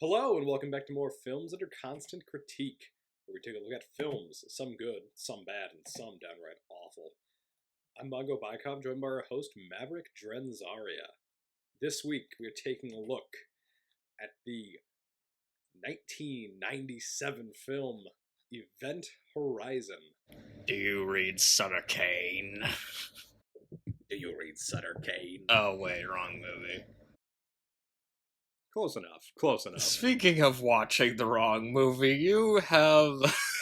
Hello, and welcome back to more Films Under Constant Critique, where we take a look at films, some good, some bad, and some downright awful. I'm Bongo Baikov, joined by our host Maverick, Dren, Zaria. This week, we're taking a look at the 1997 film Event Horizon. Do you read Sutter Kane? Do you read Sutter Kane? Oh, wait, wrong movie. Close enough. Speaking of watching the wrong movie, you have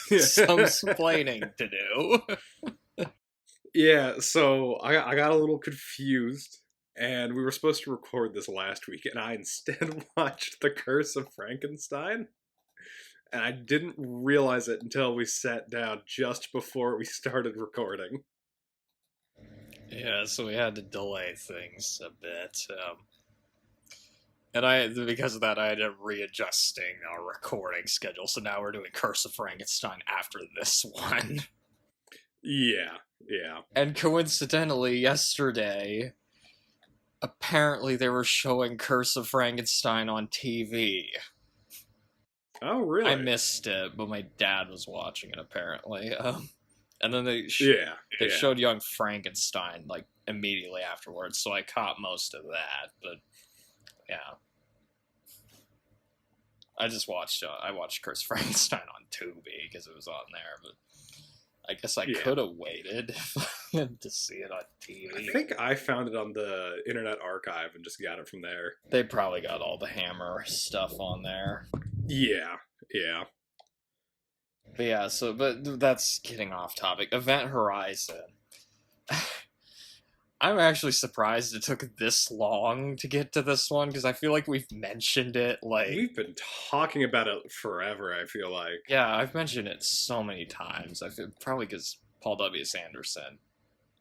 some explaining to do. Yeah, so I got a little confused, and we were supposed to record this last week, and I instead watched The Curse of Frankenstein, and I didn't realize it until we sat down just before we started recording. Yeah, so we had to delay things a bit. Because of that, I ended up readjusting our recording schedule, so now we're doing Curse of Frankenstein after this one. Yeah. And coincidentally, yesterday, apparently they were showing Curse of Frankenstein on TV. Oh, really? I missed it, but my dad was watching it, apparently. And then they showed Young Frankenstein, like, immediately afterwards, so I caught most of that, but, yeah. I watched Curse of Frankenstein on Tubi, because it was on there, but I guess I could have waited to see it on TV. I think I found it on the Internet Archive and just got it from there. They probably got all the Hammer stuff on there. Yeah. But that's getting off topic. Event Horizon. I'm actually surprised it took this long to get to this one, because I feel like we've mentioned it, We've been talking about it forever, I feel like. Yeah, I've mentioned it so many times. I feel probably because Paul W.S. Anderson.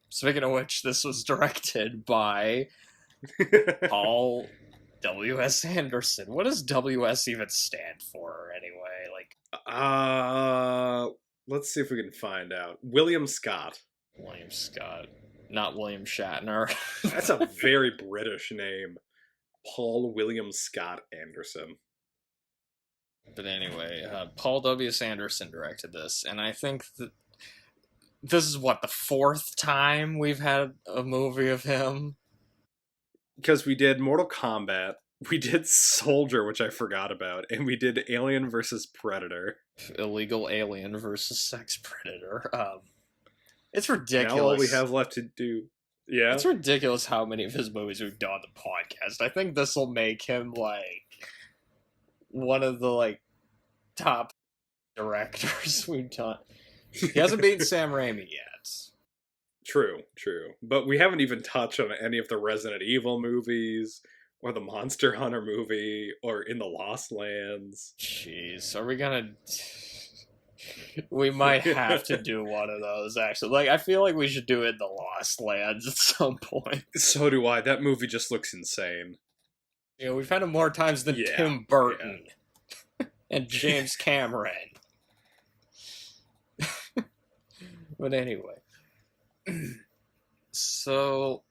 Speaking of which, this was directed by Paul W.S. Anderson. What does W.S. even stand for, anyway? Let's see if we can find out. William Scott. William Scott. Not William Shatner. That's a very British name. Paul William Scott Anderson. But anyway, Paul W.S. Anderson directed this, and I think that this is, the fourth time we've had a movie of him? Because we did Mortal Kombat, we did Soldier, which I forgot about, and we did Alien vs. Predator. Illegal Alien versus Sex Predator. It's ridiculous. Now all we have left to do... Yeah? It's ridiculous how many of his movies we've done on the podcast. I think this will make him, one of the, top directors we've done. He hasn't beaten Sam Raimi yet. True. But we haven't even touched on any of the Resident Evil movies, or the Monster Hunter movie, or In the Lost Lands. Jeez, are we gonna... We might have to do one of those, actually. I feel like we should do it in the Lost Lands at some point. So do I. That movie just looks insane. We've had it more times than Tim Burton and James Cameron. But anyway. So,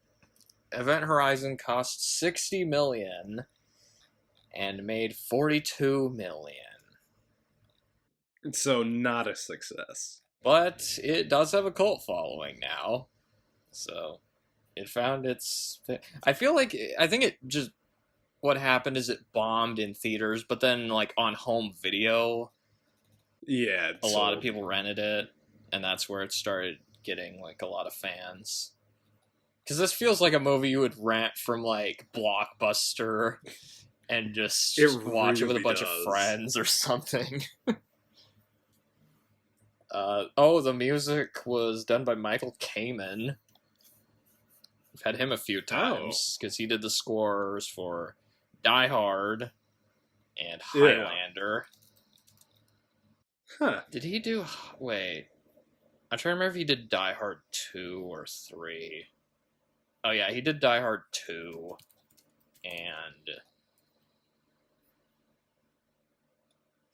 Event Horizon cost $60 million and made $42 million. So not a success. But it does have a cult following now. So it found its... I think it just... What happened is it bombed in theaters, but then, on home video... Yeah. A lot of people rented it, and that's where it started getting, a lot of fans. Because this feels like a movie you would rent from, Blockbuster and just watch it with a bunch of friends or something. The music was done by Michael Kamen. We've had him a few times, because he did the scores for Die Hard and Highlander. Huh. Did he do... Wait. I'm trying to remember if he did Die Hard 2 or 3. Oh yeah, he did Die Hard 2. And...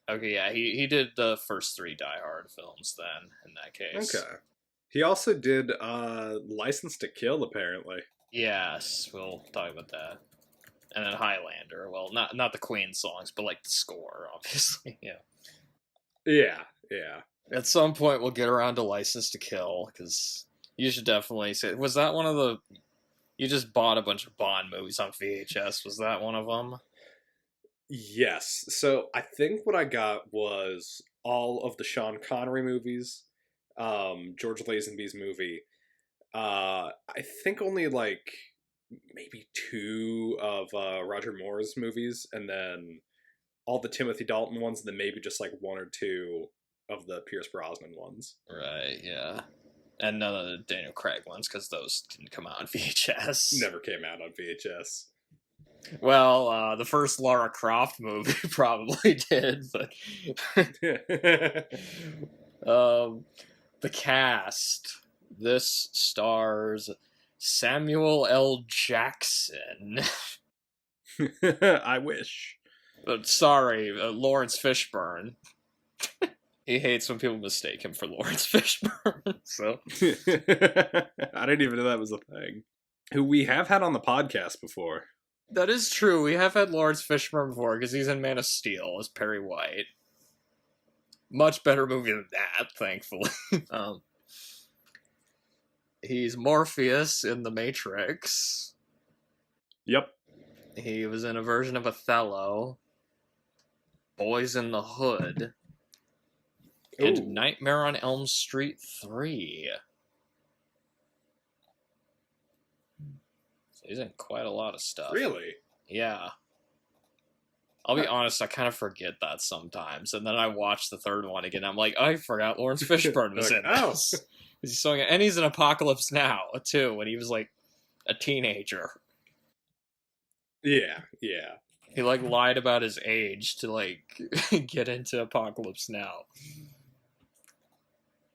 Okay, yeah, he did the first 3 Die Hard films then, in that case. Okay. He also did License to Kill, apparently. Yes, we'll talk about that And then Highlander. Well, not the Queen songs, but like the score, obviously. Yeah. Yeah, yeah. At some point, we'll get around to License to Kill, because you should definitely say. Was that one of the? You just bought a bunch of Bond movies on VHS. Was that one of them? Yes. So I think what I got was all of the Sean Connery movies, George Lazenby's movie. I think only like maybe two of Roger Moore's movies, and then all the Timothy Dalton ones, and then maybe just like one or two of the Pierce Brosnan ones. Right. Yeah. And none of the Daniel Craig ones, because those didn't come out on VHS. Never came out on VHS. Well, the first Lara Croft movie probably did, but the cast. This stars Samuel L. Jackson. I wish. But sorry, Laurence Fishburne. He hates when people mistake him for Laurence Fishburne. So I didn't even know that was a thing. Who we have had on the podcast before. that is true. We have had Laurence Fishburne before because he's in Man of Steel as Perry White. Much better movie than that, thankfully. He's Morpheus in The Matrix. Yep. He was in a version of Othello. Boys in the Hood. And Ooh. Nightmare on Elm Street 3. So he's in quite a lot of stuff. Really? Yeah. I'll be honest, I kind of forget that sometimes. And then I watch the third one again. I'm like, I forgot Laurence Fishburne was Like, in oh. this. He's so, and he's in Apocalypse Now, too, when he was like a teenager. Yeah, yeah. He like lied about his age to like get into Apocalypse Now.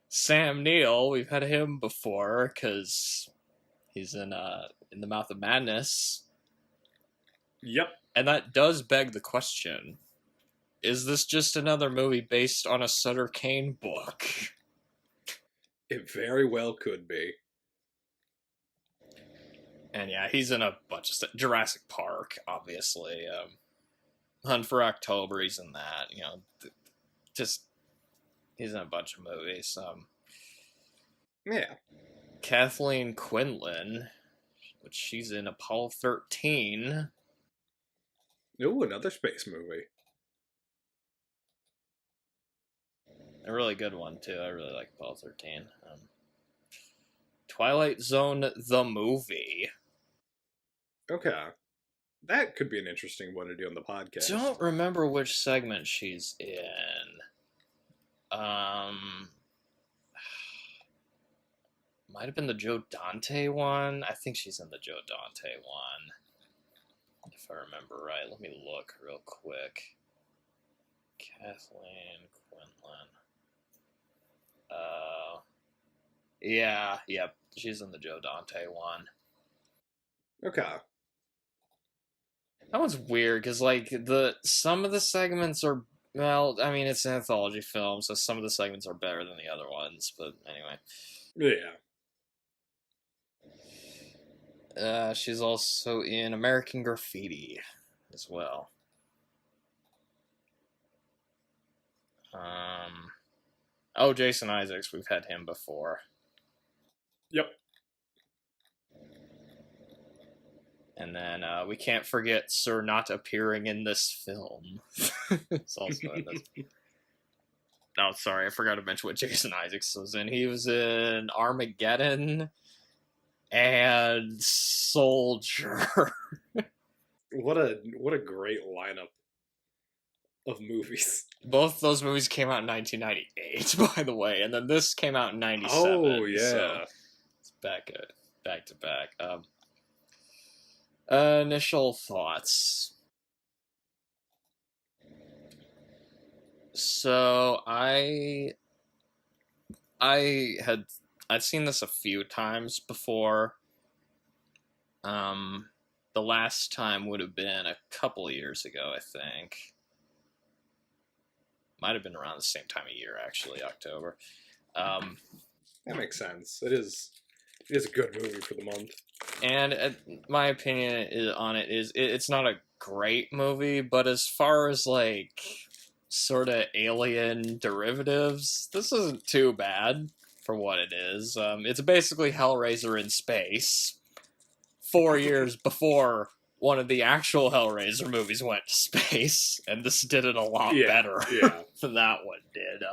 Sam Neill, we've had him before because he's in The Mouth of Madness. Yep. And that does beg the question: is this just another movie based on a Sutter Kane book? It very well could be. And yeah, he's in a bunch of stuff. Jurassic Park, obviously. Hunt for October, he's in that. You know, just he's in a bunch of movies. Yeah. Kathleen Quinlan, which she's in Apollo 13. Ooh, another space movie. A really good one, too. I really like Apollo 13. Twilight Zone, the movie. Okay. That could be an interesting one to do on the podcast. Don't remember which segment she's in. Might have been the Joe Dante one. I think she's in the Joe Dante one. If I remember right. Let me look real quick. Kathleen Quinlan. Yeah, yep. She's in the Joe Dante one. Okay. That one's weird because like some of the segments are, well, I mean it's an anthology film, so some of the segments are better than the other ones. But anyway, yeah. She's also in American Graffiti as well. Oh, Jason Isaacs, we've had him before. Yep. And then we can't forget Sir not appearing in this film. It's also in this. Oh, sorry, I forgot to mention what Jason Isaacs was in. He was in Armageddon and Soldier. What a great lineup of movies. Both those movies came out in 1998, by the way, and then this came out in 97. Oh, yeah. So it's back to back. Initial thoughts. So I'd seen this a few times before. The last time would have been a couple of years ago, I think. Might have been around the same time of year, actually, October. That makes sense. It is It's a good movie for the month. And my opinion on it is it's not a great movie, but as far as like sort of alien derivatives, this isn't too bad for what it is. It's basically Hellraiser in space. 4 years before one of the actual Hellraiser movies went to space, and this did it a lot better than that one did.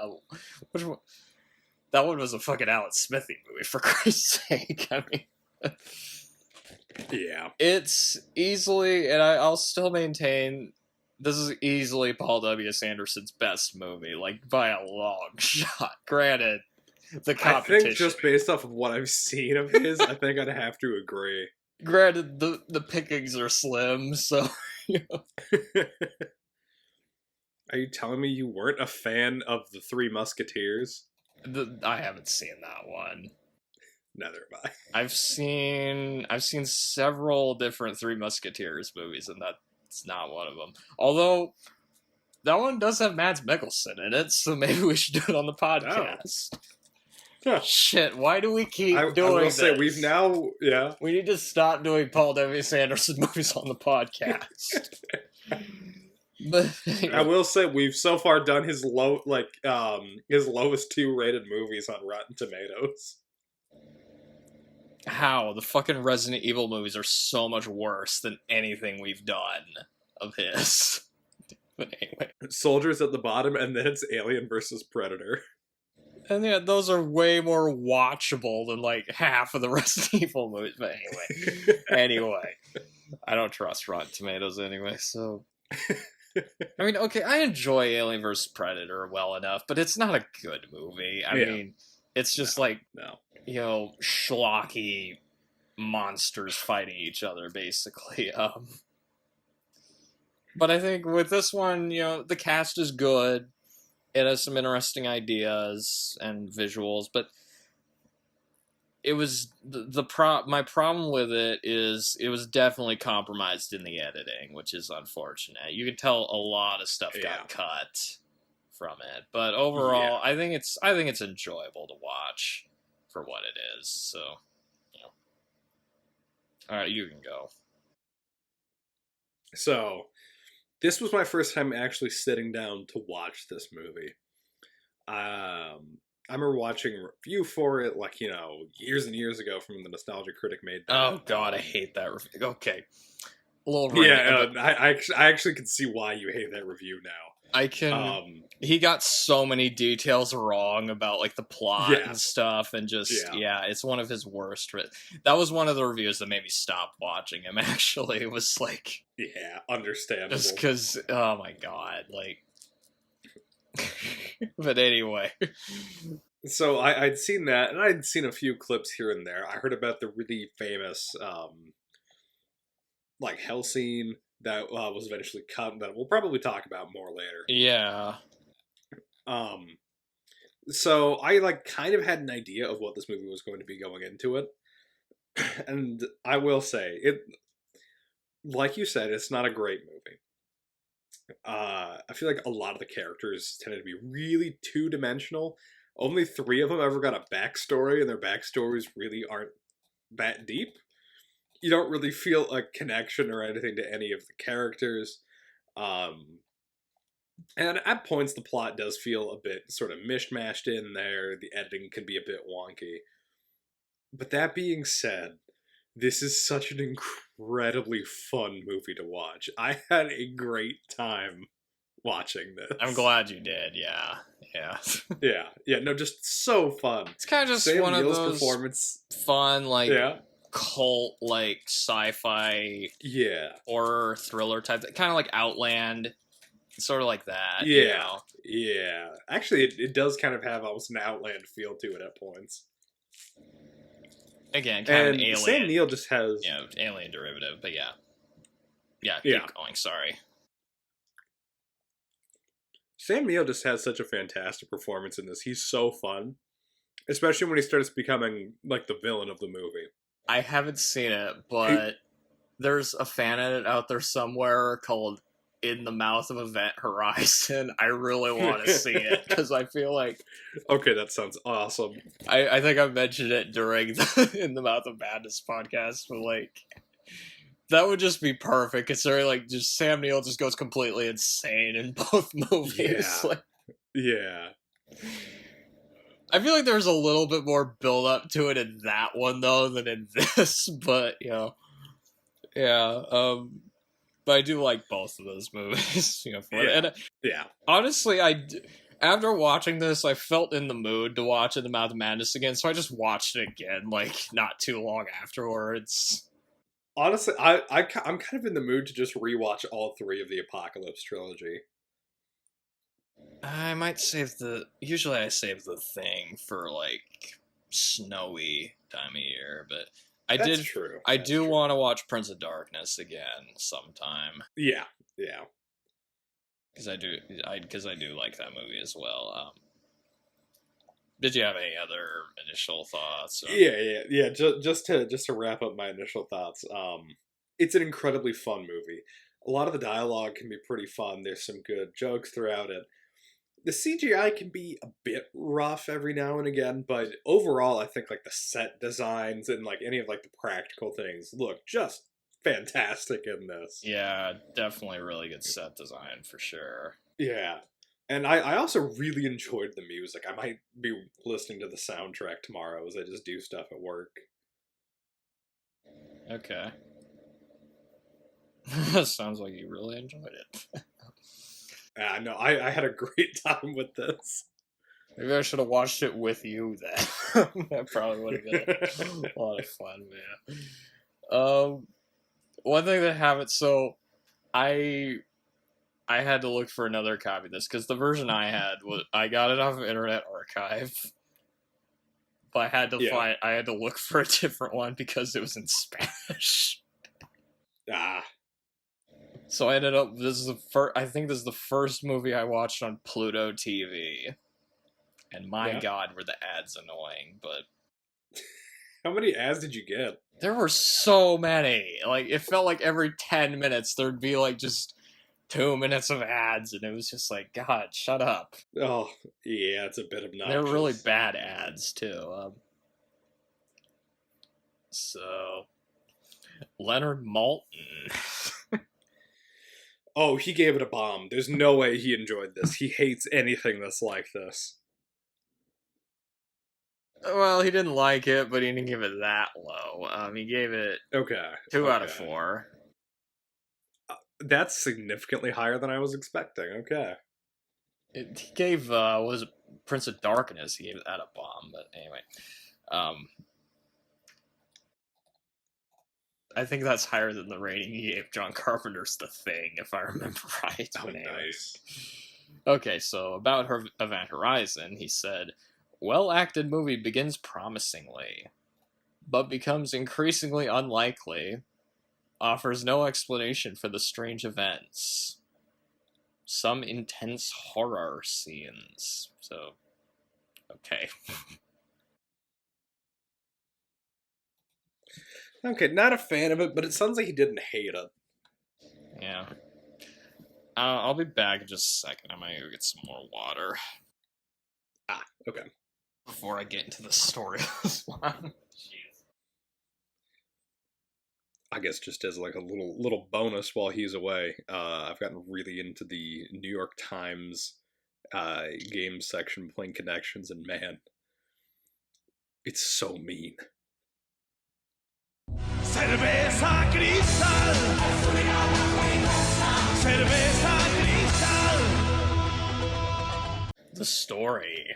Which one? That one was a fucking Alan Smithy movie, for Christ's sake. I mean, yeah, it's easily, and I'll still maintain, this is easily Paul W.S. Anderson's best movie, like by a long shot. Granted, the competition. I think just based off of what I've seen of his, I think I'd have to agree. Granted, the pickings are slim, so you know. Are you telling me you weren't a fan of the Three Musketeers? I haven't seen that one. Neither have I. I've seen several different Three Musketeers movies, and that's not one of them. Although that one does have Mads Mikkelsen in it, so maybe we should do it on the podcast. Oh. Huh. Shit, why do we keep doing I will this? say, we've now, We need to stop doing Paul W.S. Anderson movies on the podcast. But anyway. I will say, we've so far done his his lowest 2 rated movies on Rotten Tomatoes. How? The fucking Resident Evil movies are so much worse than anything we've done of his. But anyway. Soldiers at the bottom, and then it's Alien versus Predator. And yeah, those are way more watchable than like half of the Resident Evil movies. But anyway, I don't trust Rotten Tomatoes anyway. So, I mean, okay, I enjoy Alien vs. Predator well enough, but it's not a good movie. I mean, it's just you know, schlocky monsters fighting each other, basically. But I think with this one, you know, the cast is good. It has some interesting ideas and visuals, but it was my problem with it is it was definitely compromised in the editing, which is unfortunate. You could tell a lot of stuff got cut from it, but overall, I think it's enjoyable to watch for what it is. So, you know. All right, you can go. So, this was my first time actually sitting down to watch this movie. I remember watching a review for it, like, you know, years and years ago from the Nostalgia Critic made that. Oh, God, I hate that review. Okay. A little I actually can see why you hate that review now. He got so many details wrong about, like, the plot and stuff, and just, it's one of his worst. That was one of the reviews that made me stop watching him, actually. It was, like... Yeah, understandable. Just because, oh my God, like... But anyway. So I'd seen that, and I'd seen a few clips here and there. I heard about the really famous, like, hell scene that was eventually cut, that we'll probably talk about more later. Yeah. So I, like, kind of had an idea of what this movie was going to be going into it. And I will say, like you said, it's not a great movie. I feel like a lot of the characters tended to be really two-dimensional. Only 3 of them ever got a backstory, and their backstories really aren't that deep. You don't really feel a connection or anything to any of the characters. And at points, the plot does feel a bit sort of mishmashed in there. The editing can be a bit wonky. But that being said, this is such an incredibly fun movie to watch. I had a great time watching this. I'm glad you did, yeah. No, just so fun. It's kind of just Sam one Neill's of those performance. Fun, like, cult, like, sci-fi horror thriller type, kind of like Outland, sort of like that. Yeah. Actually, it does kind of have almost an Outland feel to it at points. Again, kind of an alien. Sam Neill just has... alien derivative, but keep going, sorry. Sam Neill just has such a fantastic performance in this. He's so fun. Especially when he starts becoming, like, the villain of the movie. I haven't seen it, but there's a fan edit out there somewhere called in the mouth of Event Horizon. I really want to see it because I feel like Okay, that sounds awesome. I think I mentioned it during the In the Mouth of Madness podcast, but like that would just be perfect. Considering like just Sam Neill just goes completely insane in both movies. Yeah. Like, Yeah. I feel like there's a little bit more build up to it in that one though than in this, but you know, yeah. But I do like both of those movies. You know, and Yeah. honestly, after watching this, I felt in the mood to watch In the Mouth of Madness again, so I just watched it again, like not too long afterwards. Honestly, I'm kind of in the mood to just rewatch all three of the Apocalypse trilogy. I might save usually I save The Thing for like snowy time of year, but That's true. I do want to watch Prince of Darkness again sometime. Yeah. Yeah. Because I do like that movie as well. Did you have any other initial thoughts? Yeah. Just to wrap up my initial thoughts, it's an incredibly fun movie. A lot of the dialogue can be pretty fun. There's some good jokes throughout it. The CGI can be a bit rough every now and again, but overall, I think like the set designs and like any of like the practical things look just fantastic in this. Yeah, definitely really good set design for sure. Yeah. And I also really enjoyed the music. I might be listening to the soundtrack tomorrow as I just do stuff at work. Okay. Sounds like you really enjoyed it. No, I had a great time with this. Maybe I should have watched it with you then. That probably would have been a lot of fun, man. One thing that happened, so I had to look for another copy of this because the version I had was I got it off of Internet Archive, but I had to look for a different one because it was in Spanish. Ah. So I ended up. I think this is the first movie I watched on Pluto TV, and my God, were the ads annoying! But how many ads did you get? There were so many. Like it felt like every 10 minutes there'd be like just 2 minutes of ads, and it was just like, God, shut up. Oh, yeah, it's a bit obnoxious. They're really bad ads too. So Leonard Maltin. Oh, he gave it a bomb. There's no way he enjoyed this. He hates anything that's like this. Well, he didn't like it, but he didn't give it that low. He gave it 2 out of 4. That's significantly higher than I was expecting. Okay. He gave was it Prince of Darkness? He gave that a bomb, but anyway. I think that's higher than the rating he gave John Carpenter's The Thing, if I remember right. Oh, nice. Okay, so about Event Horizon, he said, well-acted movie begins promisingly, but becomes increasingly unlikely, offers no explanation for the strange events, some intense horror scenes. So, okay. Okay, not a fan of it, but it sounds like he didn't hate it. Yeah. I'll be back in just a second. I might go get some more water. Ah, okay. Before I get into the story of this one. Jeez. I guess just as like a little bonus while he's away, I've gotten really into the New York Times game section playing Connections, and man, it's so mean. Cerveza cristal. Cerveza cristal. The story.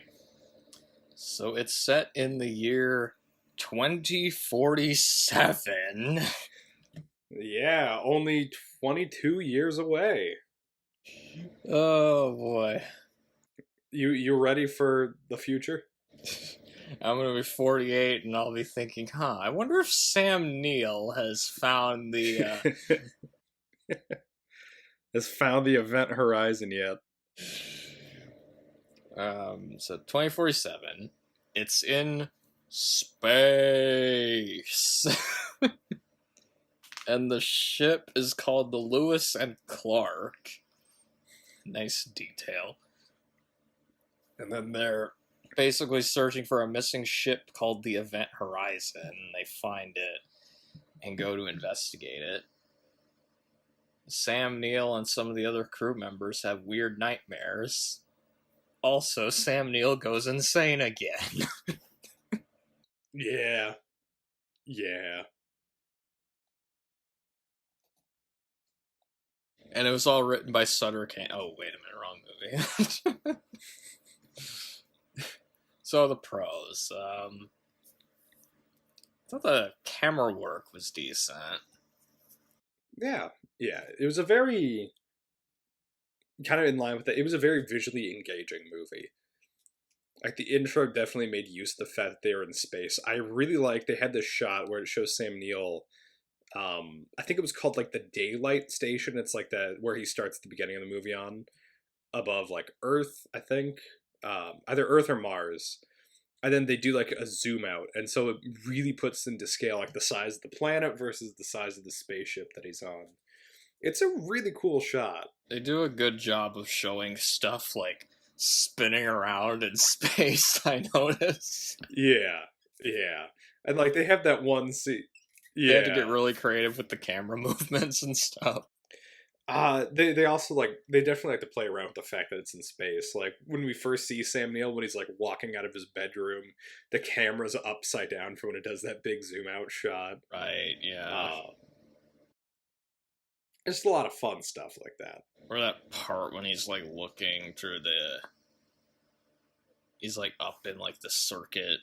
So it's set in the year 2047. Yeah, only 22 years away. Oh boy. You ready for the future? I'm gonna be 48 and I'll be thinking, I wonder if Sam Neill has found the has found the event horizon yet. So 2047. It's in space. And the ship is called the Lewis and Clark. Nice detail. And then they're basically searching for a missing ship called the Event Horizon. And they find it and go to investigate it. Sam Neill and some of the other crew members have weird nightmares. Also, Sam Neill goes insane again. Yeah. Yeah. And it was all written by Sutter Kane. Oh, wait a minute, wrong movie. So the pros. I thought the camera work was decent. Yeah. Yeah. It was a very, kind of in line with it, it was a very visually engaging movie. Like, the intro definitely made use of the fact that they were in space. I really like, they had this shot where it shows Sam Neill, I think it was called, like, the Daylight Station. It's like that, where he starts at the beginning of the movie on, above, like, Earth, I think. Either Earth or Mars. And then they do, like, a zoom out. And so it really puts into scale, like, the size of the planet versus the size of the spaceship that he's on. It's a really cool shot. They do a good job of showing stuff, like, spinning around in space, I noticed. Yeah, yeah. And, like, they have that one scene. Yeah. They had to get really creative with the camera movements and stuff. They also, like, they definitely like to play around with the fact that it's in space. Like, when we first see Sam Neill, when he's, like, walking out of his bedroom, the camera's upside down for when it does that big zoom out shot. Right, yeah. Just a lot of fun stuff like that. Or that part when he's, like, looking through the... He's, like, up in, like, the circuit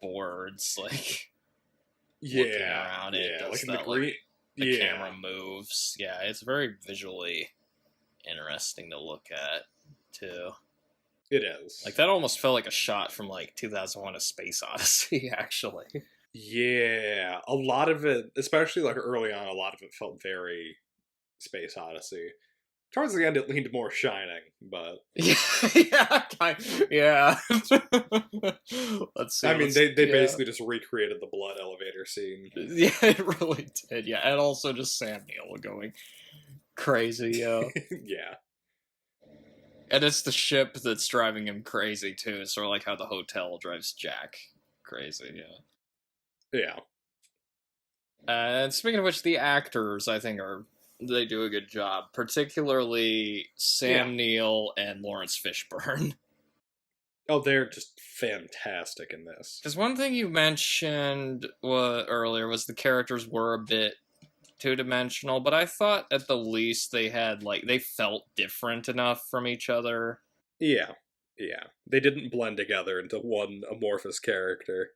boards, like... looking around it. Yeah, like in that, the green... the camera moves. Yeah, it's very visually interesting to look at, too. It is. Like, that almost felt like a shot from, like, 2001: A Space Odyssey, actually. Yeah, a lot of it, especially, like, early on, a lot of it felt very Space Odyssey. Towards the end, it leaned more Shining, but... yeah. Let's see. I mean, they basically just recreated the blood elevator scene. Yeah, it really did, yeah. And also just Sam Neill going crazy, yo. Yeah. And it's the ship that's driving him crazy, too. Sort of like how the hotel drives Jack crazy, yeah. Yeah. And speaking of which, the actors, I think, they do a good job. Particularly Sam Neill and Laurence Fishburne. Oh, they're just fantastic in this. Because one thing you mentioned earlier was the characters were a bit two-dimensional, but I thought at the least they had, like, they felt different enough from each other. Yeah. Yeah. They didn't blend together into one amorphous character.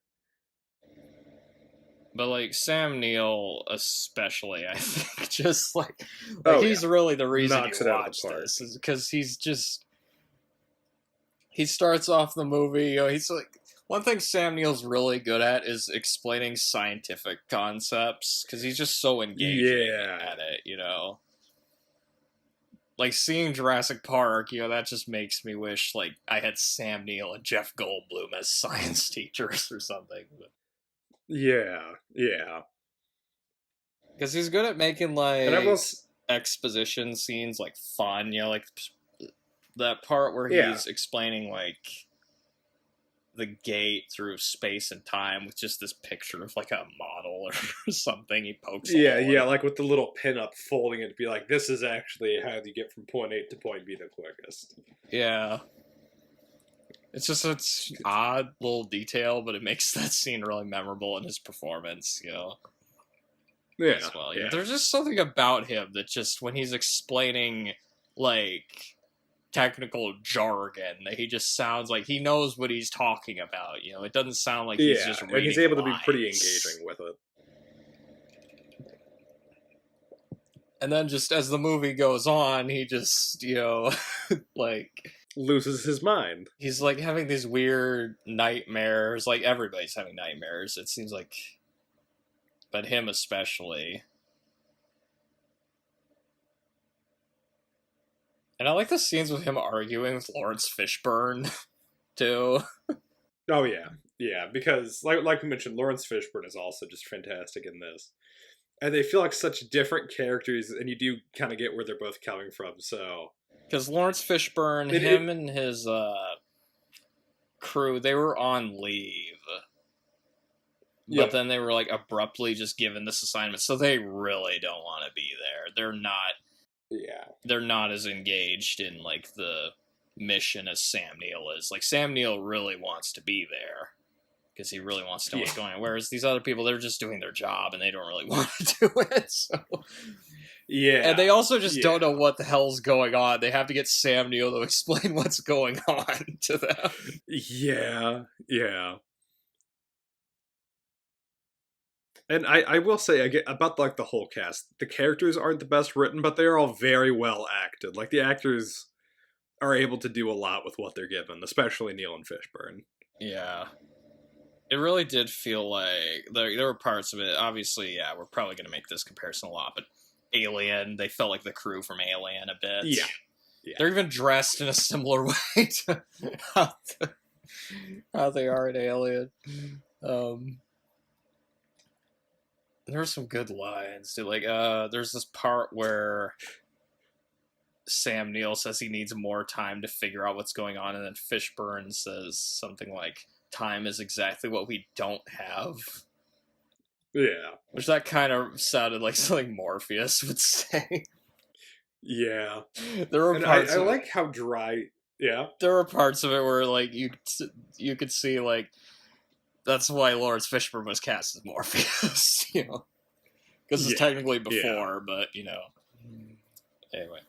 But, like, Sam Neill especially, I think, just, like he's really the reason Knocks you it out of watch the park. this. Is because he's just... He starts off the movie, you know, he's like... One thing Sam Neill's really good at is explaining scientific concepts, because he's just so engaging at it, you know? Like, seeing Jurassic Park, you know, that just makes me wish, like, I had Sam Neill and Jeff Goldblum as science teachers or something. Yeah. Because he's good at making, like, and almost... exposition scenes, like, fun, you know, like, that part where he's explaining, like, the gate through space and time with just this picture of, like, a model or something he pokes Yeah, like with the little pin up folding it to be like, this is actually how you get from point A to point B the quickest. Yeah. It's just an odd little detail, but it makes that scene really memorable in his performance, you know? Yeah. As well. Yeah. There's just something about him that just, when he's explaining, like, technical jargon, that he just sounds like he knows what he's talking about, you know? It doesn't sound like he's just reading and he's able lines. to be pretty engaging with it. And then just as the movie goes on, he just, you know, like... loses his mind. He's, like, having these weird nightmares. Like, everybody's having nightmares, it seems like. But him especially. And I like the scenes with him arguing with Laurence Fishburne, too. Oh, yeah. Yeah, because, like we mentioned, Laurence Fishburne is also just fantastic in this. And they feel like such different characters, and you do kind of get where they're both coming from, so... Because Laurence Fishburne, him and his crew, they were on leave. But then they were, like, abruptly just given this assignment, so they really don't want to be there. They're not... Yeah. They're not as engaged in, like, the mission as Sam Neill is. Like, Sam Neill really wants to be there. Because he really wants to know what's going on. Whereas these other people, they're just doing their job, and they don't really want to do it, so... Yeah. And they also just don't know what the hell's going on. They have to get Sam Neill to explain what's going on to them. Yeah. And I will say about like the whole cast, the characters aren't the best written, but they are all very well acted. Like the actors are able to do a lot with what they're given, especially Neill and Fishburne. Yeah. It really did feel like there were parts of it. Obviously, yeah, we're probably going to make this comparison a lot, but Alien, they felt like the crew from Alien a bit. Yeah. They're even dressed in a similar way to how they are in Alien. There were some good lines, too. Like, there's this part where Sam Neill says he needs more time to figure out what's going on, and then Fishburne says something like, time is exactly what we don't have. Yeah. Which that kind of sounded like something Morpheus would say. Yeah. There were parts I like how dry... Yeah? There were parts of it where, like, you could see, like, that's why Laurence Fishburne was cast as Morpheus, you know? Because it's technically before, but, you know. Anyway.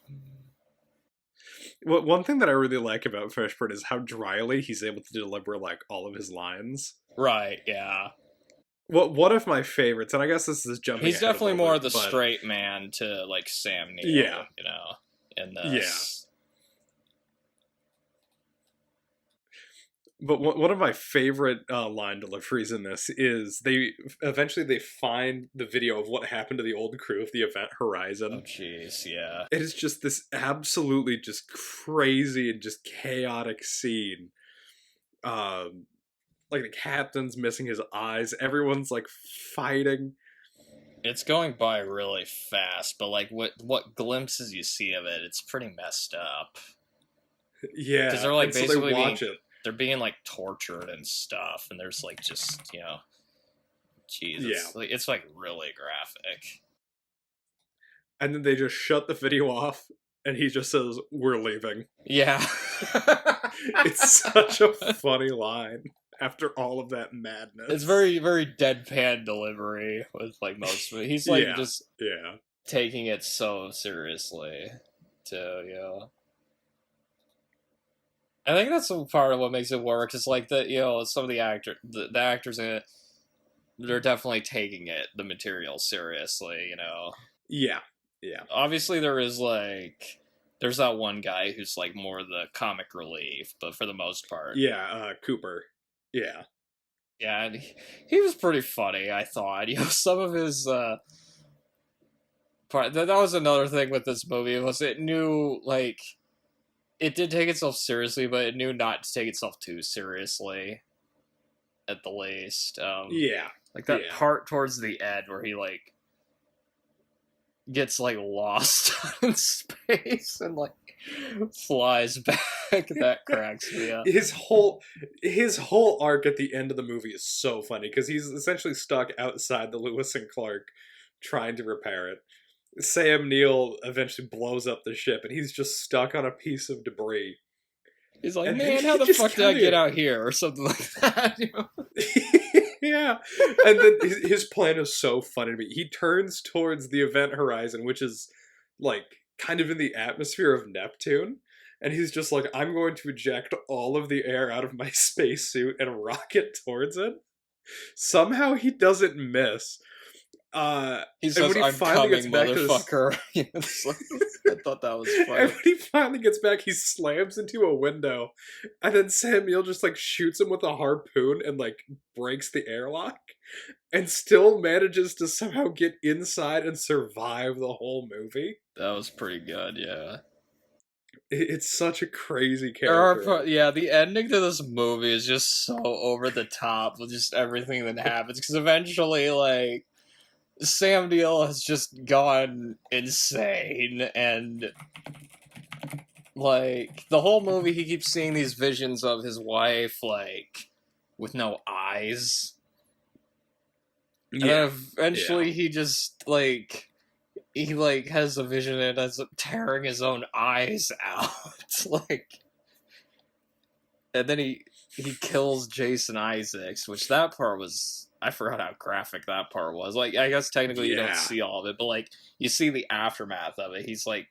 Well, one thing that I really like about Fishburne is how dryly he's able to deliver, like, all of his lines. Right, yeah. Well, one of my favorites, and I guess this is jumping He's definitely more the but... straight man to, like, Sam Neill, you know, in this. Yeah. But one of my favorite line deliveries in this is they find the video of what happened to the old crew of the Event Horizon. Oh, jeez, yeah. It is just this absolutely just crazy and just chaotic scene. Like the captain's missing his eyes. Everyone's like fighting. It's going by really fast, but like what glimpses you see of it, it's pretty messed up. Yeah, because they're like and basically so they watch it. They're being like tortured and stuff, and there's like just Jesus, it's like really graphic. And then they just shut the video off, and he just says, "We're leaving." Yeah, it's such a funny line. After all of that madness. It's very, very deadpan delivery with, like, most of it. He's, like, just taking it so seriously, too, I think that's part of what makes it work, is, like, some of the actors in it, they're definitely taking the material seriously, you know? Yeah. Obviously, there's that one guy who's, like, more the comic relief, but for the most part. Yeah, Cooper. Yeah. Yeah, and he was pretty funny, I thought. Some of his part that was another thing with this movie, was it knew, like, it did take itself seriously, but it knew not to take itself too seriously, at the least. Like that part towards the end where he, like, gets, like, lost in space and, like, flies back. That cracks me up. His whole arc at the end of the movie is so funny, because he's essentially stuck outside the Lewis and Clark trying to repair it. Sam Neill eventually blows up the ship, and he's just stuck on a piece of debris. He's like, man, how the fuck did I get out here? Or something like that, Yeah. And then his plan is so funny to me. He turns towards the Event Horizon, which is, like, kind of in the atmosphere of Neptune. And he's just like, I'm going to eject all of the air out of my spacesuit and rocket towards it. Somehow he doesn't miss. He says, "I'm coming, motherfucker." I thought that was funny. And when he finally gets back, he slams into a window, and then Sam Neill just, like, shoots him with a harpoon and, like, breaks the airlock, and still manages to somehow get inside and survive the whole movie. That was pretty good, yeah. It's such a crazy character. The ending to this movie is just so over the top with just everything that happens, because eventually, like, Sam Neill has just gone insane, and like the whole movie he keeps seeing these visions of his wife like with no eyes. And then eventually he just like he like has a vision and ends up tearing his own eyes out. Like, and then he kills Jason Isaacs, which that part was, I forgot how graphic that part was. Like, I guess technically you don't see all of it, but like you see the aftermath of it. He's like,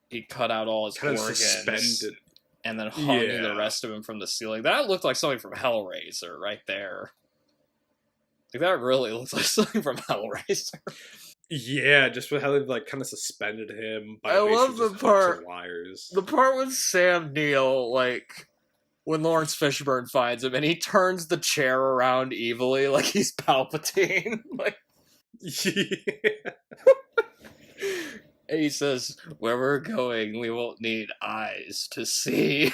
he cut out all his organs suspended, and then hung the rest of him from the ceiling. That looked like something from Hellraiser right there. Like, that really looks like something from Hellraiser. Yeah, just with how they like kind of suspended him by I love the part wires. The part with Sam Neill, like when Laurence Fishburne finds him and he turns the chair around evilly like he's Palpatine. Like, yeah. And he says, "Where we're going, we won't need eyes to see."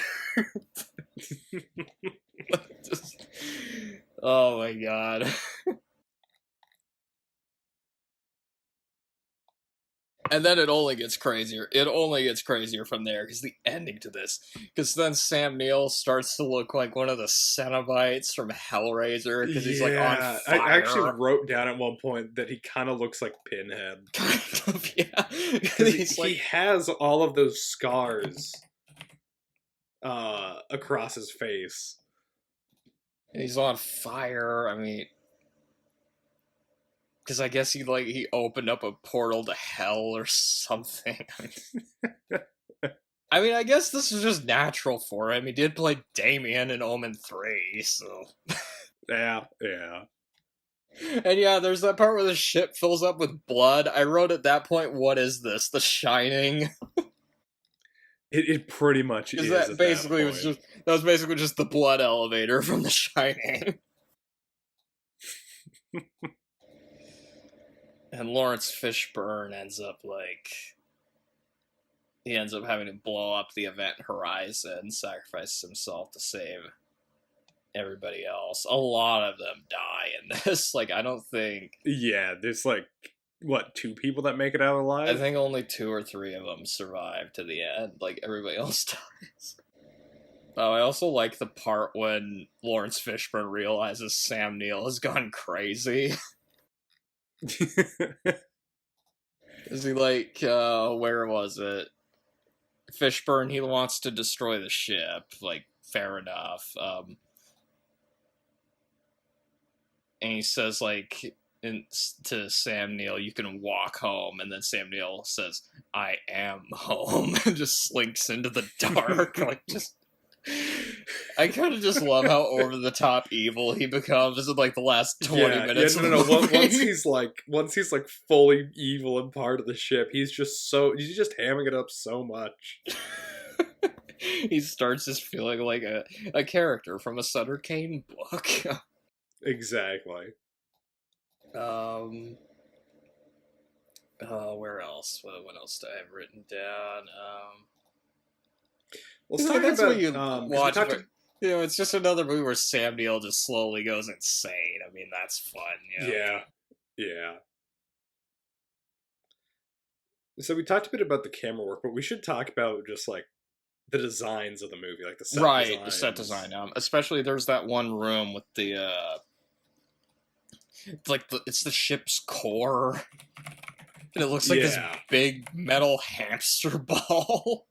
Just, oh my god. And then it only gets crazier. It only gets crazier from there, because the ending to this. Because then Sam Neill starts to look like one of the Cenobites from Hellraiser, because he's like on fire. I actually wrote down at one point that he kind of looks like Pinhead. Kind of, yeah. He has all of those scars across his face. And he's on fire. I mean, because I guess he opened up a portal to hell or something. I mean, I guess this was just natural for him. He did play Damien in Omen 3, so... Yeah. And yeah, there's that part where the ship fills up with blood. I wrote at that point, what is this? The Shining? It pretty much is. That basically was basically just the blood elevator from The Shining. And Laurence Fishburne ends up having to blow up the Event Horizon, sacrifice himself to save everybody else. A lot of them die in this. Like, I don't think... Yeah, there's like, what, 2 people that make it out alive? I think only 2 or 3 of them survive to the end. Like, everybody else dies. Oh, I also like the part when Laurence Fishburne realizes Sam Neill has gone crazy. Is he like, where was it? Fishburne, he wants to destroy the ship. Like, fair enough. And he says, like, to Sam Neill, you can walk home. And then Sam Neill says, I am home. And just slinks into the dark. Like, just... I kind of just love how over-the-top evil he becomes in, like, the last 20 minutes. No. Once he's fully evil and part of the ship, he's just hamming it up so much. He starts just feeling like a character from a Sutter Kane book. Exactly. Where else? What else do I have written down? Let's talk that's about what you watch. It's just another movie where Sam Neill just slowly goes insane. I mean, that's fun. Yeah. So we talked a bit about the camera work, but we should talk about just like the designs of the movie, like the set designs. The set design. Especially there's that one room with the it's the ship's core, and it looks like this big metal hamster ball.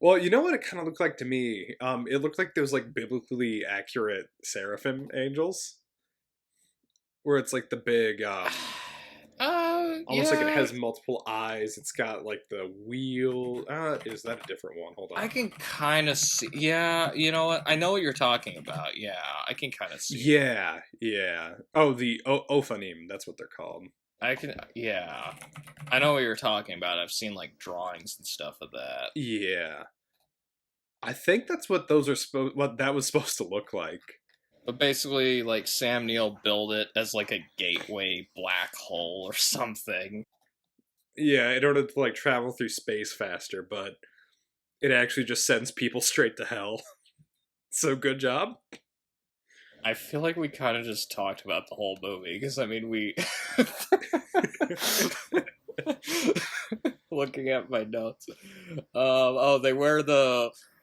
Well, you know what it kind of looked like to me? It looked like those like biblically accurate seraphim angels, where it's like the big, almost like it has multiple eyes. It's got like the wheel. Is that a different one? Hold on. I can kind of see. Yeah, you know what? I know what you're talking about. Yeah, I can kind of see. Yeah. Oh, the Ophanim. That's what they're called. I know what you're talking about. I've seen like drawings and stuff of that. Yeah, I think that's what what that was supposed to look like. But basically, like Sam Neill built it as like a gateway black hole or something. Yeah, in order to like travel through space faster, but it actually just sends people straight to hell. So good job. I feel like we kind of just talked about the whole movie, because, I mean, we... Looking at my notes. They wear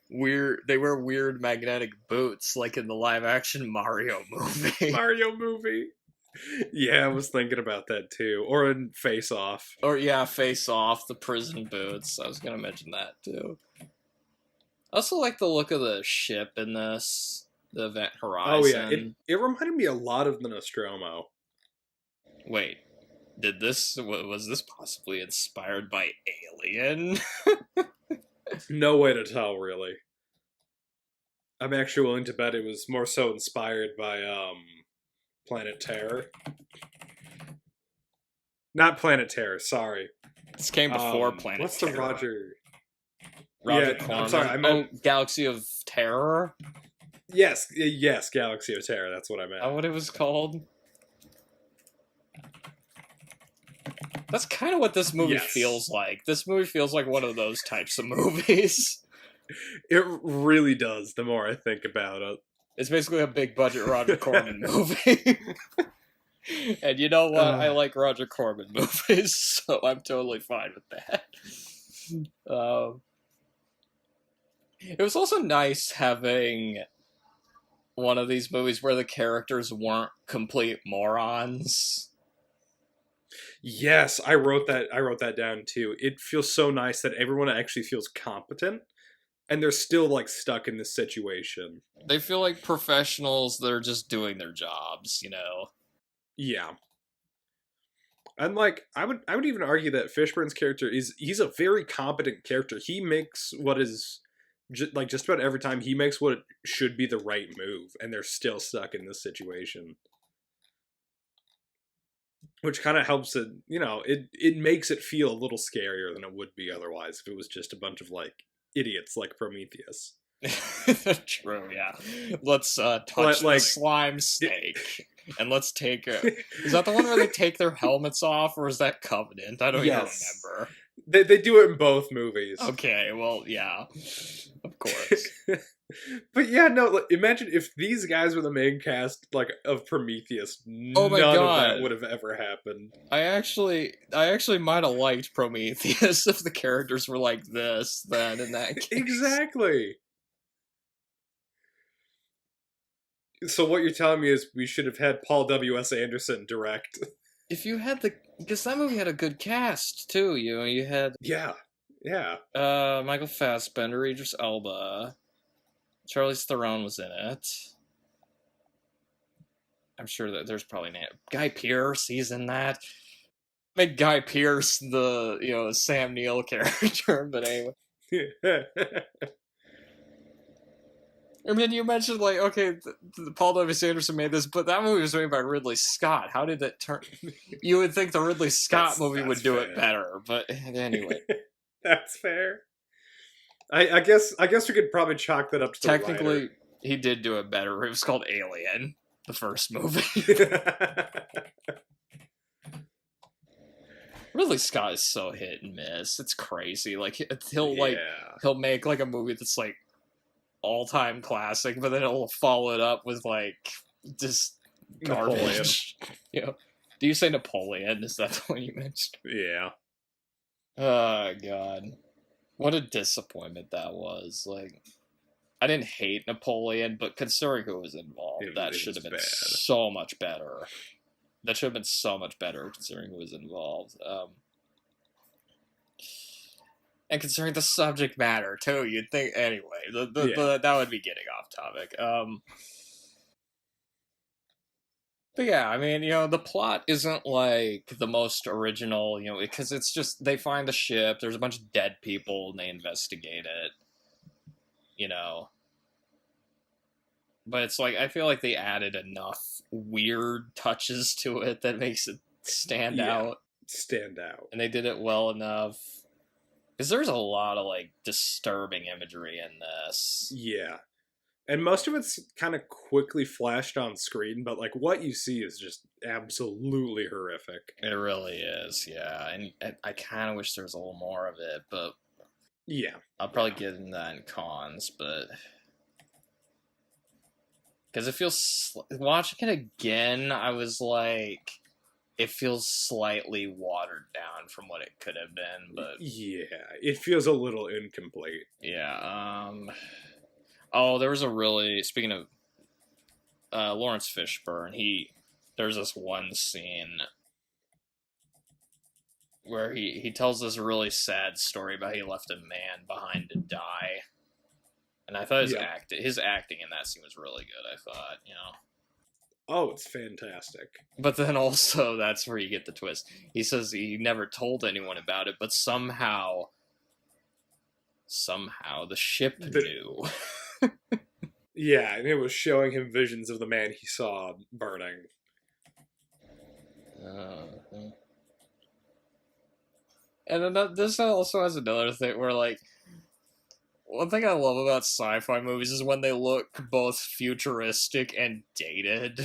weird magnetic boots, like in the live-action Mario movie. Mario movie. Yeah, I was thinking about that too. Or in Face Off. Or, yeah, Face Off, the prison boots. I was gonna mention that, too. I also like the look of the ship in this. The Event Horizon. Oh, yeah. It reminded me a lot of the Nostromo. Wait. Was this possibly inspired by Alien? No way to tell, really. I'm actually willing to bet it was more so inspired by, Planet Terror. Not Planet Terror, sorry. This came before Planet what's Terror. The Roger Corman. I'm sorry, I meant... Galaxy of Terror? Yes, Galaxy of Terror, that's what I meant. Oh, what it was called? That's kind of what this movie feels like. This movie feels like one of those types of movies. It really does, the more I think about it. It's basically a big-budget Roger Corman movie. And you know what? I like Roger Corman movies, so I'm totally fine with that. It was also nice having one of these movies where the characters weren't complete morons. Yes, I wrote that down too. It feels so nice that everyone actually feels competent, and they're still like stuck in this situation. They feel like professionals that are just doing their jobs, you know. Yeah. And like I would even argue that Fishburne's character he's a very competent character. He makes what is just about every time he makes what should be the right move, and they're still stuck in this situation. Which kind of helps it, it makes it feel a little scarier than it would be otherwise if it was just a bunch of, like, idiots like Prometheus. True, yeah. Let's touch the slime snake. And let's take is that the one where they take their helmets off, or is that Covenant? I don't even remember. They do it in both movies. Okay, well, yeah. Of course. But yeah, no, imagine if these guys were the main cast, like, of Prometheus. Oh my none God. of that would have ever happened. I actually might have liked Prometheus if the characters were like this, then, in that case. Exactly. So what you're telling me is we should have had Paul W.S. Anderson direct. If you had because that movie had a good cast, too, you had... Yeah. Michael Fassbender, Idris Elba... Charlize Theron was in it. I'm sure that there's probably Guy Pearce, he's in that. Make Guy Pearce the Sam Neill character, but anyway. I mean, you mentioned, like, okay, Paul W.S. Anderson made this, but that movie was made by Ridley Scott. How did it turn? You would think the Ridley Scott movie would do it better, but anyway. That's fair. I guess we could probably chalk that up to technically, the writer. He did do it better. It was called Alien, the first movie. Ridley Scott is so hit and miss. It's crazy. Like he'll make like a movie that's like all-time classic, but then he'll follow it up with like just garbage. Do you say Napoleon? Is that the one you mentioned? Yeah. Oh God. What a disappointment that was. Like, I didn't hate Napoleon, but considering who was involved, that should have been so much better. That should have been so much better considering who was involved. And considering the subject matter, too, you'd think... Anyway, that would be getting off topic. But yeah, I mean, the plot isn't, like, the most original, because it's just, they find the ship, there's a bunch of dead people, and they investigate it, But it's like, I feel like they added enough weird touches to it that makes it stand out. And they did it well enough. Because there's a lot of, like, disturbing imagery in this. Yeah. And most of it's kind of quickly flashed on screen, but like what you see is just absolutely horrific. It really is, yeah. And I kind of wish there was a little more of it, but yeah, I'll probably get into that in cons. But Because it feels... Watching it again, I was like... It feels slightly watered down from what it could have been, but... Yeah, it feels a little incomplete. Yeah, Oh, there was a really... Speaking of Laurence Fishburne, there's this one scene where he tells this really sad story about he left a man behind to die. And I thought his acting in that scene was really good, I thought, you know. Oh, it's fantastic. But then also, that's where you get the twist. He says he never told anyone about it, but somehow the ship knew. Yeah, and it was showing him visions of the man he saw burning. And this also has another thing where, like, one thing I love about sci-fi movies is when they look both futuristic and dated.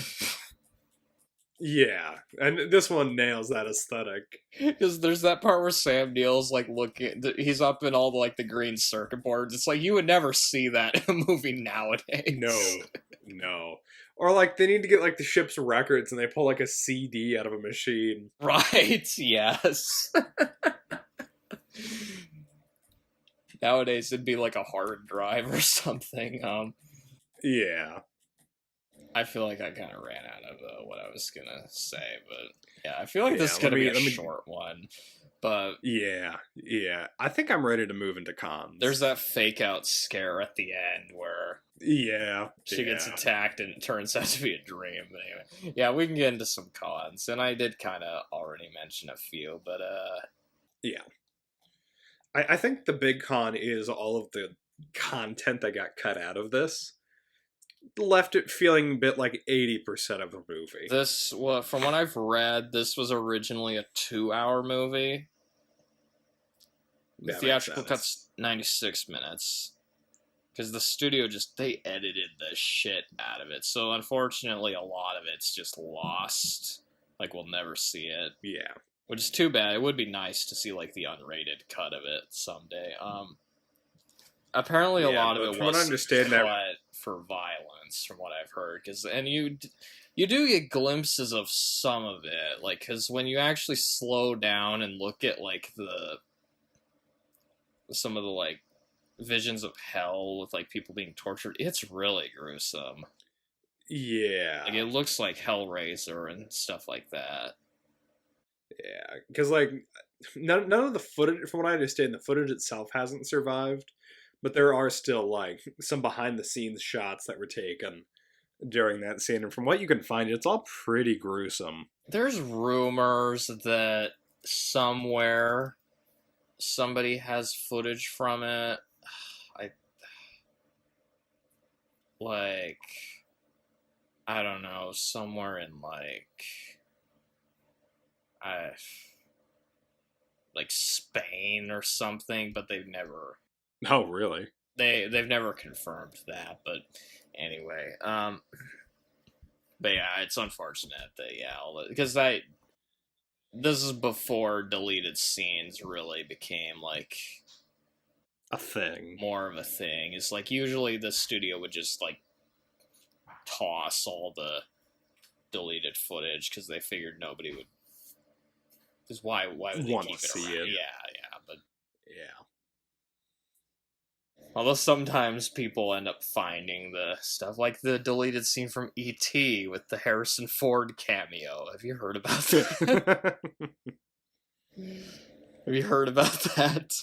Yeah, and this one nails that aesthetic. Because there's that part where Sam Neill's, like, he's up in all, like, the green circuit boards. It's like, you would never see that in a movie nowadays. No. Or, like, they need to get, like, the ship's records, and they pull, like, a CD out of a machine. Right, yes. Nowadays, it'd be, like, a hard drive or something. Yeah. I feel like I kind of ran out of what I was gonna say, but yeah, I feel like this is gonna be a short one. But yeah, I think I'm ready to move into cons. There's that fake out scare at the end where she gets attacked and it turns out to be a dream. But anyway, yeah, we can get into some cons, and I did kind of already mention a few, but yeah, I think the big con is all of the content that got cut out of this. Left it feeling a bit like 80% of the movie. From what I've read, this was originally a 2-hour movie. The theatrical cut's 96 minutes. Because the studio they edited the shit out of it. So unfortunately, a lot of it's just lost. Like, we'll never see it. Yeah. Which is too bad. It would be nice to see, like, the unrated cut of it someday. Apparently, a lot of it was cut for violence, from what I've heard. And you do get glimpses of some of it, like, because when you actually slow down and look at, like, some of the, like, visions of hell with, like, people being tortured, it's really gruesome. Yeah, like, it looks like Hellraiser and stuff like that. Yeah, because, like, none of the footage, from what I understand, the footage itself hasn't survived. But there are still, like, some behind-the-scenes shots that were taken during that scene. And from what you can find, it's all pretty gruesome. There's rumors that somewhere somebody has footage from it. I don't know, somewhere in, like Spain or something, but they've never... Oh, really? They've never confirmed that, but anyway, but yeah, it's unfortunate that because this is before deleted scenes really became like a thing, more of a thing. It's like usually the studio would just like toss all the deleted footage because they figured nobody would. Because why would they want keep to it see around? it? Yeah, but yeah. Although sometimes people end up finding the stuff, like the deleted scene from E.T. with the Harrison Ford cameo. Have you heard about that? Have you heard about that?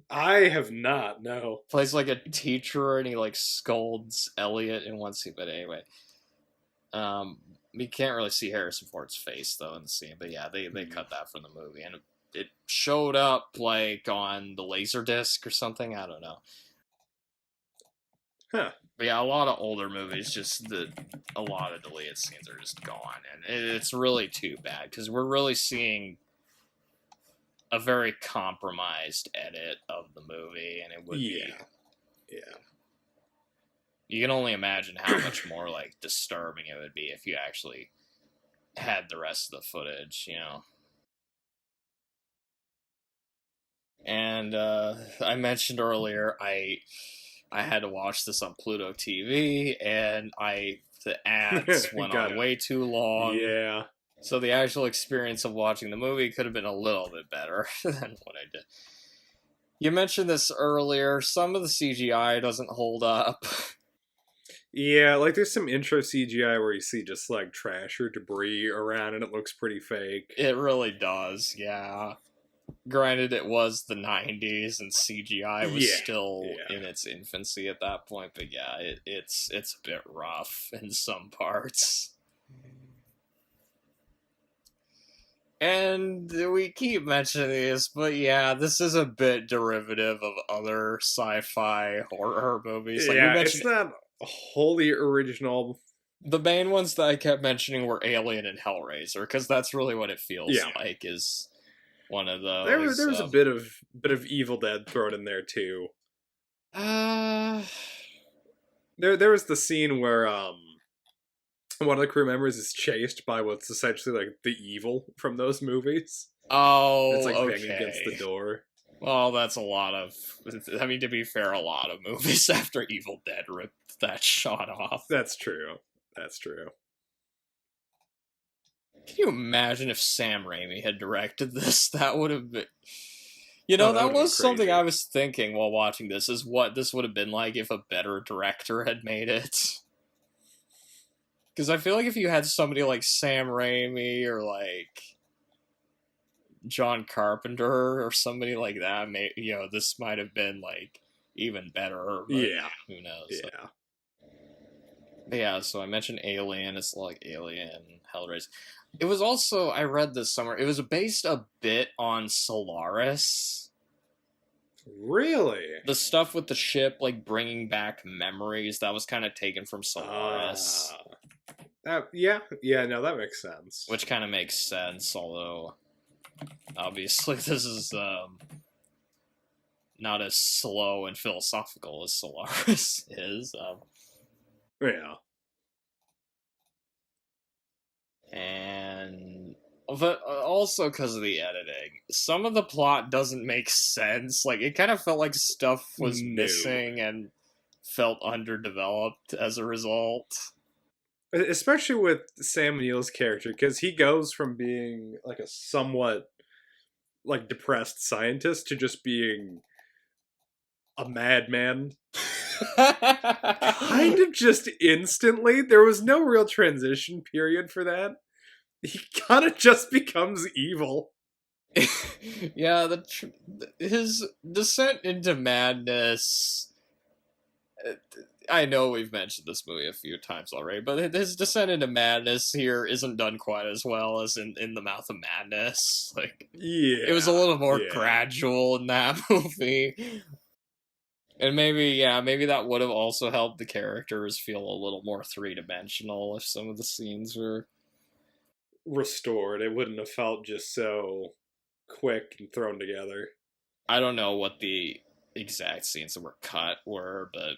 I have not, no. Plays like a teacher and he like scolds Elliot in one scene, but anyway. You can't really see Harrison Ford's face though in the scene, but yeah, they cut that from the movie, and it showed up like on the Laserdisc or something. I don't know. Huh. But yeah, a lot of older movies, a lot of deleted scenes are just gone, and it's really too bad because we're really seeing a very compromised edit of the movie, and it would be. Yeah. You can only imagine how much more like disturbing it would be if you actually had the rest of the footage, you know. And I mentioned earlier, I I had to watch this on Pluto TV, and the ads went on way too long. Yeah. So the actual experience of watching the movie could have been a little bit better than what I did. You mentioned this earlier. Some of the CGI doesn't hold up. Yeah, like there's some intro CGI where you see just like trash or debris around and it looks pretty fake. It really does, yeah. Granted, it was the 90s and CGI was still in its infancy at that point, but yeah, it's a bit rough in some parts. And we keep mentioning this, but yeah, this is a bit derivative of other sci-fi horror movies. Like, yeah, it's not wholly original. The main ones that I kept mentioning were Alien and Hellraiser, because that's really what it feels like, is one of those. There was a bit of Evil Dead thrown in there too. There was the scene where one of the crew members is chased by what's essentially like the evil from those movies. Oh, it's like banging against the door. Well, that's a lot of. I mean, to be fair, a lot of movies after Evil Dead ripped that shot off. That's true. That's true. Can you imagine if Sam Raimi had directed this? That would have been. You know, that was something I was thinking while watching this, is what this would have been like if a better director had made it. Because I feel like if you had somebody like Sam Raimi or like John Carpenter or somebody like that, this might have been like even better. But who knows? Yeah. But yeah, so I mentioned Alien. It's like Alien, Hellraiser. It was also, I read this somewhere, it was based a bit on Solaris. Really? The stuff with the ship, like, bringing back memories, that was kind of taken from Solaris. No, that makes sense. Which kind of makes sense, although, obviously, this is, not as slow and philosophical as Solaris is. Yeah. And but also because of the editing, some of the plot doesn't make sense. Like, it kind of felt like stuff was missing and felt underdeveloped as a result. Especially with Sam Neill's character, because he goes from being like a somewhat like depressed scientist to just being a madman. Kind of just instantly. There was no real transition period for that. He kind of just becomes evil. Yeah, his descent into madness. I know we've mentioned this movie a few times already, but his descent into madness here isn't done quite as well as in The Mouth of Madness. Like, it was a little more gradual in that movie. And maybe that would have also helped the characters feel a little more three-dimensional if some of the scenes were restored. It wouldn't have felt just so quick and thrown together. I don't know what the exact scenes that were cut were, but,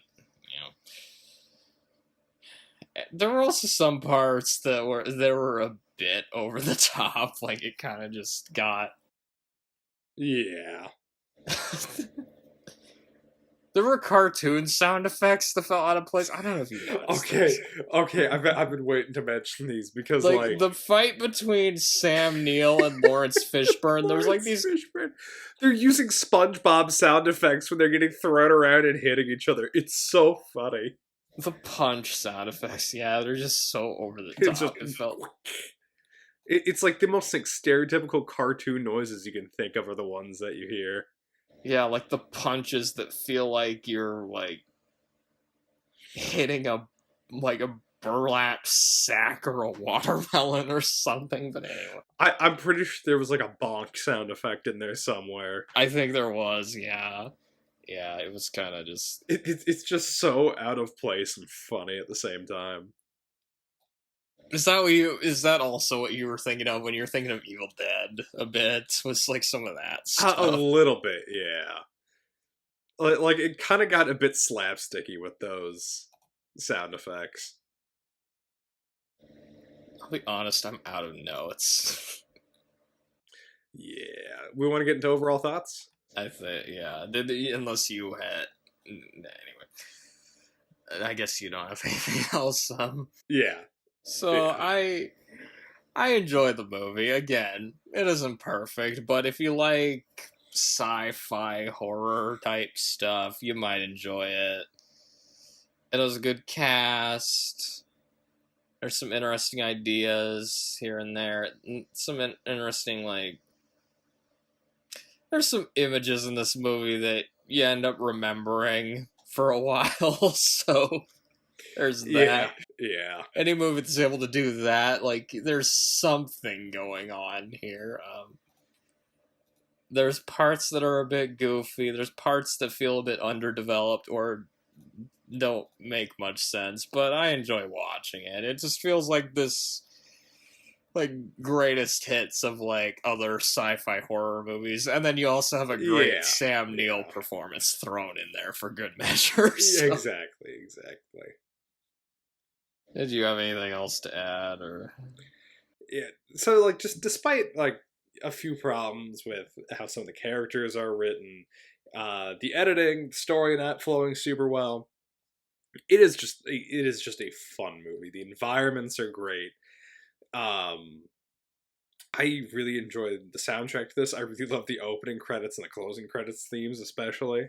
there were also some parts that were a bit over the top. Like, it kind of just got... Yeah. There were cartoon sound effects that fell out of place. I don't know if you noticed. Okay. I've been waiting to mention these because like the fight between Sam Neill and Laurence Fishburne. There's like these. Fishburne. They're using SpongeBob sound effects when they're getting thrown around and hitting each other. It's so funny. The punch sound effects, yeah, they're just so over the top. It felt. It's like the most like stereotypical cartoon noises you can think of are the ones that you hear. Yeah, like the punches that feel like you're like hitting a burlap sack or a watermelon or something. But anyway, I'm pretty sure there was like a bonk sound effect in there somewhere. I think there was, yeah. It was kind of just. It's just so out of place and funny at the same time. Is that also what you were thinking of when you were thinking of Evil Dead a bit? Was like some of that stuff? A little bit, yeah. Like it kind of got a bit slapsticky with those sound effects. I'll be honest, I'm out of notes. Yeah. We want to get into overall thoughts? I think, yeah. Unless you had... Anyway. I guess you don't have anything else. Yeah. So Yeah. I enjoy the movie. Again, it isn't perfect, but if you like sci-fi horror type stuff, you might enjoy it. It has a good cast. There's some interesting ideas here and there. Some interesting, like, there's some images in this movie that you end up remembering for a while. So there's that. Yeah. Any movie that's able to do that, like, there's something going on here. There's parts that are a bit goofy. There's parts that feel a bit underdeveloped or don't make much sense, but I enjoy watching it. It just feels like this, like, greatest hits of, like, other sci-fi horror movies, and then you also have a great Sam Neill performance thrown in there for good measure. So. Exactly. Did you have anything else to add, or? Yeah. So, like, just despite, like, a few problems with how some of the characters are written, the editing, the story not flowing super well, it is just a fun movie. The environments are great. I really enjoyed the soundtrack to this. I really love the opening credits and the closing credits themes, especially.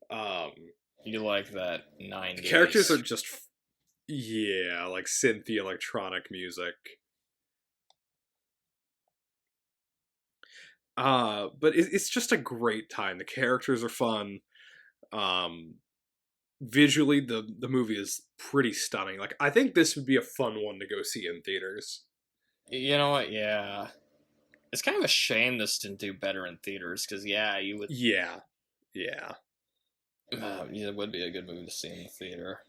You like that 90s? The characters are just, like synthy electronic music. But it's just a great time. The characters are fun. Visually, the movie is pretty stunning. Like, I think this would be a fun one to go see in theaters. You know what? Yeah. It's kind of a shame this didn't do better in theaters, because, yeah, you would... Yeah. It would be a good movie to see in the theater.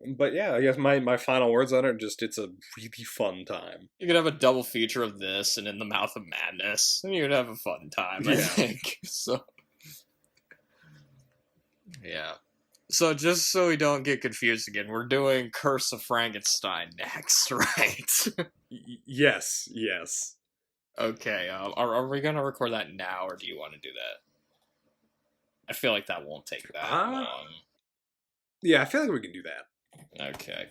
But yeah, I guess my final words on it, just it's a really fun time. You could have a double feature of this and In the Mouth of Madness, and you'd have a fun time, I think. So... Yeah. So just so we don't get confused again, we're doing Curse of Frankenstein next, right? Yes. Okay, are we going to record that now, or do you want to do that? I feel like that won't take that long. Yeah, I feel like we can do that. Okay.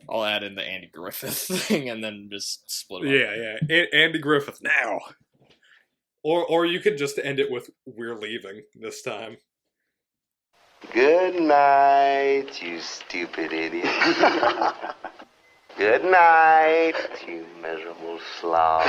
I'll add in the Andy Griffith thing and then just split them up. Yeah. Andy Griffith now. Or you could just end it with "We're leaving" this time. Good night, you stupid idiot. Good night, you miserable slob.